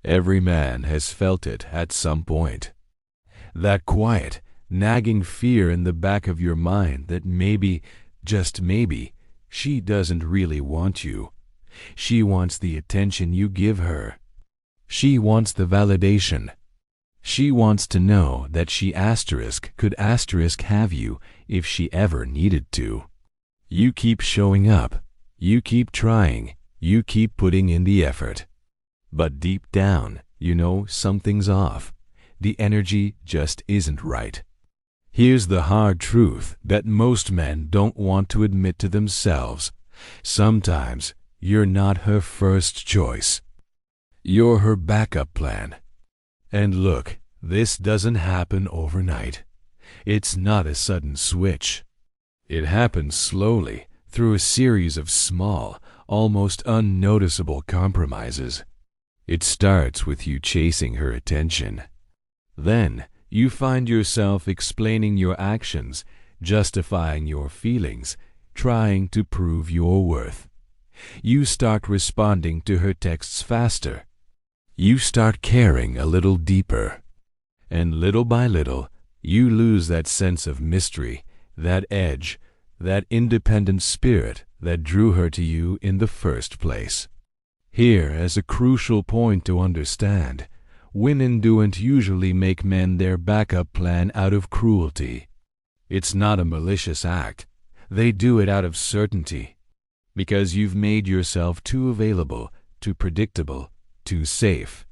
Every man has felt it at some point. That quiet, nagging fear in the back of your mind that maybe, just maybe, she doesn't really want you. She wants the attention you give her. She wants the validation. She wants to know that she could have you if she ever needed to. You keep showing up. You keep trying. You keep putting in the effort. But deep down, you know something's off. The energy just isn't right. Here's the hard truth that most men don't want to admit to themselves. Sometimes you're not her first choice. You're her backup plan. And look, this doesn't happen overnight. It's not a sudden switch. It happens slowly through a series of small, almost unnoticeable compromises. It starts with you chasing her attention. Then you find yourself explaining your actions, justifying your feelings, trying to prove your worth. You start responding to her texts faster. You start caring a little deeper. And little by little, you lose that sense of mystery, that edge, that independent spirit that drew her to you in the first place. Here is a crucial point to understand. Women don't usually make men their backup plan out of cruelty. It's not a malicious act. They do it out of certainty. Because you've made yourself too available, too predictable, too safe.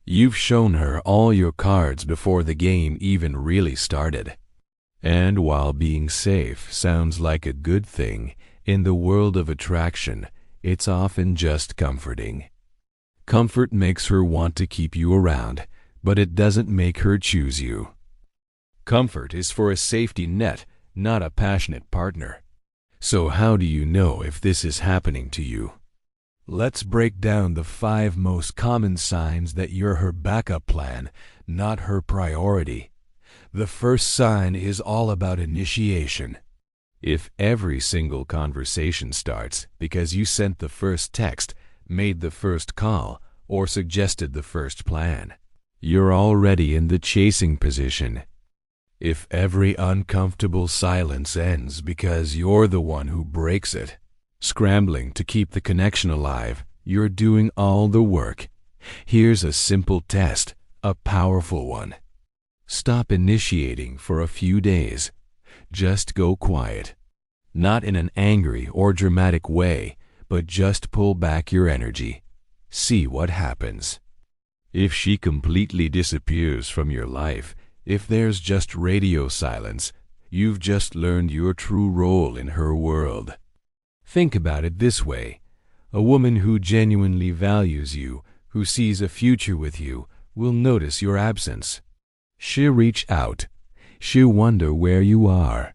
You've shown her all your cards before the game even really started. And while being safe sounds like a good thing, in the world of attraction, it's often just comforting. Comfort makes her want to keep you around, but it doesn't make her choose you. Comfort is for a safety net, not a passionate partner. So how do you know if this is happening to you? Let's break down the 5 most common signs that you're her backup plan, not her priority. The first sign is all about initiation. If every single conversation starts because you sent the first text, made the first call, or suggested the first plan, you're already in the chasing position. If every uncomfortable silence ends because you're the one who breaks it, scrambling to keep the connection alive, you're doing all the work. Here's a simple test, a powerful one. Stop initiating for a few days. Just go quiet. Not in an angry or dramatic way, but just pull back your energy. See what happens. If she completely disappears from your life, if there's just radio silence, you've just learned your true role in her world. Think about it this way. A woman who genuinely values you, who sees a future with you, will notice your absence. She'll reach out. She'll wonder where you are.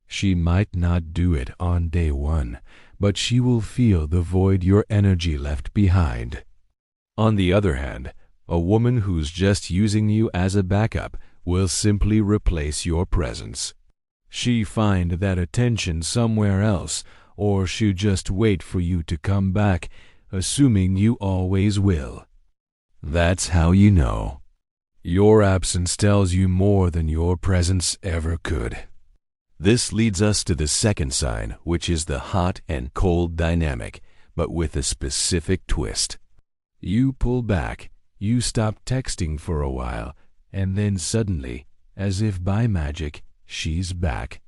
She might not do it on day one, but she will feel the void your energy left behind. On the other hand, a woman who's just using you as a backup will simply replace your presence. She find that attention somewhere else, or she'll just wait for you to come back, assuming you always will. That's how you know. Your absence tells you more than your presence ever could. This leads us to the second sign, which is the hot and cold dynamic, but with a specific twist. You pull back, you stop texting for a while, and then suddenly, as if by magic, she's back.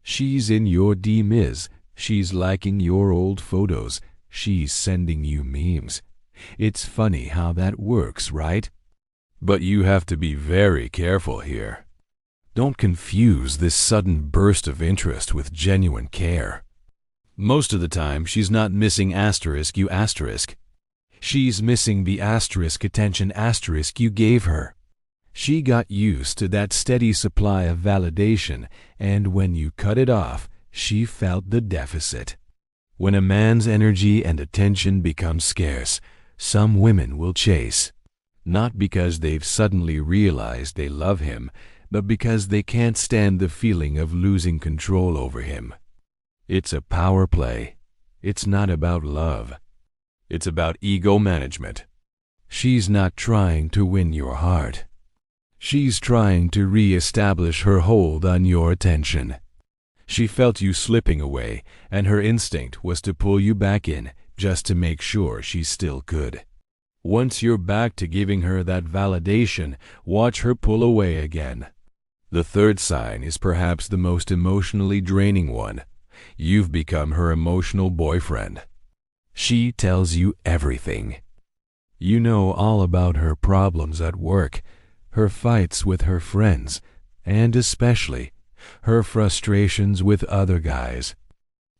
She's in your DMs, she's liking your old photos, she's sending you memes. It's funny how that works, right? But you have to be very careful here. Don't confuse this sudden burst of interest with genuine care. Most of the time, she's not missing you asterisk. She's missing the attention you gave her. She got used to that steady supply of validation, and when you cut it off, she felt the deficit. When a man's energy and attention become scarce, some women will chase. Not because they've suddenly realized they love him, but because they can't stand the feeling of losing control over him. It's a power play. It's not about love. It's about ego management. She's not trying to win your heart. She's trying to re-establish her hold on your attention. She felt you slipping away, and her instinct was to pull you back in just to make sure she's still good. Once you're back to giving her that validation, watch her pull away again. The third sign is perhaps the most emotionally draining one. You've become her emotional boyfriend. She tells you everything. You know all about her problems at work, her fights with her friends, and especially her frustrations with other guys.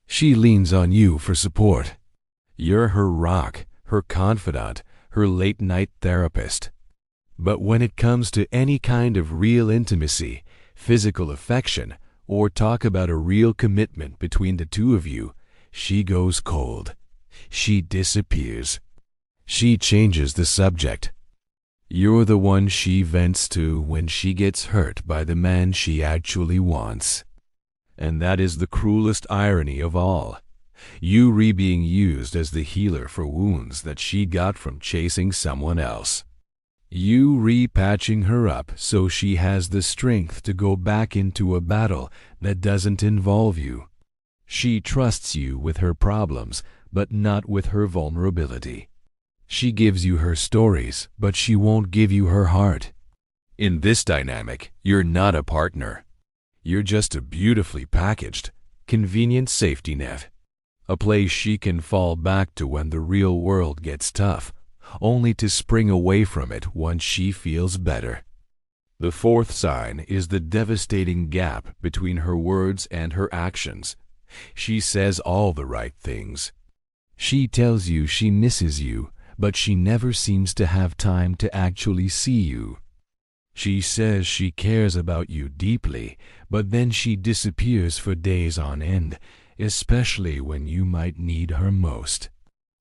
She leans on you for support. You're her rock, her confidant, her late-night therapist. But when it comes to any kind of real intimacy, physical affection, or talk about a real commitment between the two of you, she goes cold. She disappears. She changes the subject. You're the one she vents to when she gets hurt by the man she actually wants. And that is the cruelest irony of all. You being used as the healer for wounds that she got from chasing someone else. You patching her up so she has the strength to go back into a battle that doesn't involve you. She trusts you with her problems, but not with her vulnerability. She gives you her stories, but she won't give you her heart. In this dynamic, you're not a partner. You're just a beautifully packaged, convenient safety net. A place she can fall back to when the real world gets tough, only to spring away from it once she feels better. The fourth sign is the devastating gap between her words and her actions. She says all the right things. She tells you she misses you, but she never seems to have time to actually see you. She says she cares about you deeply, but then she disappears for days on end, especially when you might need her most.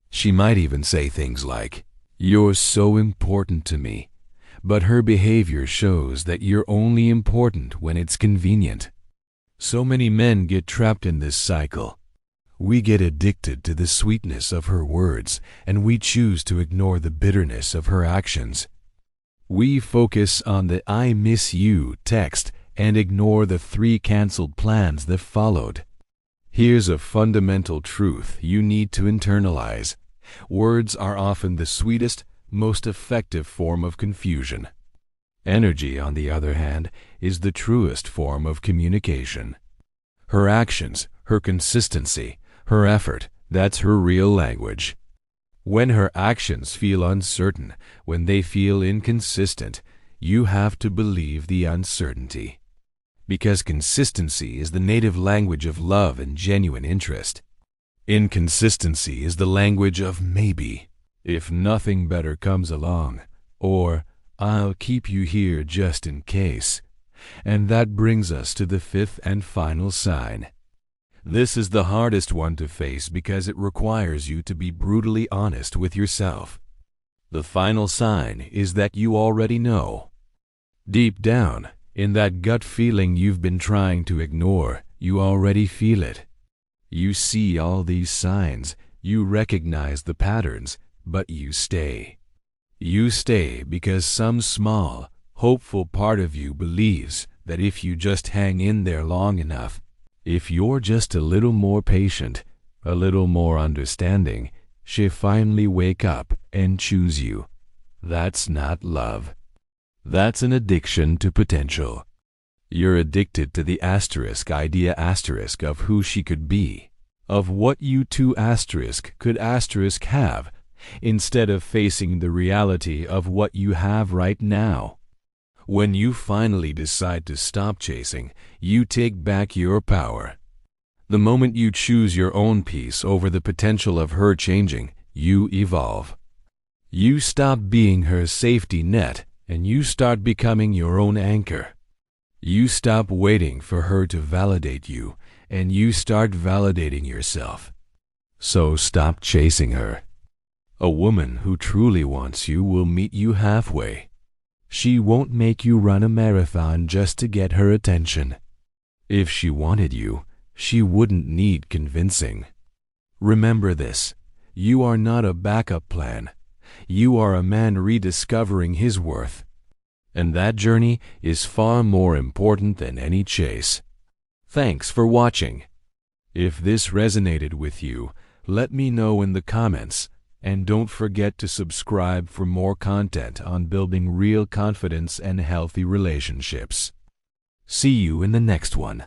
She might even say things like, "You're so important to me," but her behavior shows that you're only important when it's convenient. So many men get trapped in this cycle. We get addicted to the sweetness of her words, and we choose to ignore the bitterness of her actions. We focus on the "I miss you" text and ignore the 3 canceled plans that followed. Here's a fundamental truth you need to internalize. Words are often the sweetest, most effective form of confusion. Energy, on the other hand, is the truest form of communication. Her actions, her consistency, her effort, that's her real language. When her actions feel uncertain, when they feel inconsistent, you have to believe the uncertainty. Because consistency is the native language of love and genuine interest. Inconsistency is the language of maybe, if nothing better comes along, or I'll keep you here just in case. And that brings us to the 5th and final sign. This is the hardest one to face because it requires you to be brutally honest with yourself. The final sign is that you already know. Deep down, in that gut feeling you've been trying to ignore, you already feel it. You see all these signs, you recognize the patterns, but you stay. You stay because some small, hopeful part of you believes that if you just hang in there long enough, if you're just a little more patient, a little more understanding, she'll finally wake up and choose you. That's not love. That's an addiction to potential. You're addicted to the idea of who she could be, of what you two could have, instead of facing the reality of what you have right now. When you finally decide to stop chasing, you take back your power. The moment you choose your own peace over the potential of her changing, you evolve. You stop being her safety net, and you start becoming your own anchor. You stop waiting for her to validate you, and you start validating yourself. So stop chasing her. A woman who truly wants you will meet you halfway. She won't make you run a marathon just to get her attention. If she wanted you, she wouldn't need convincing. Remember this, you are not a backup plan. You are a man rediscovering his worth. And that journey is far more important than any chase. Thanks for watching. If this resonated with you, let me know in the comments, and don't forget to subscribe for more content on building real confidence and healthy relationships. See you in the next one.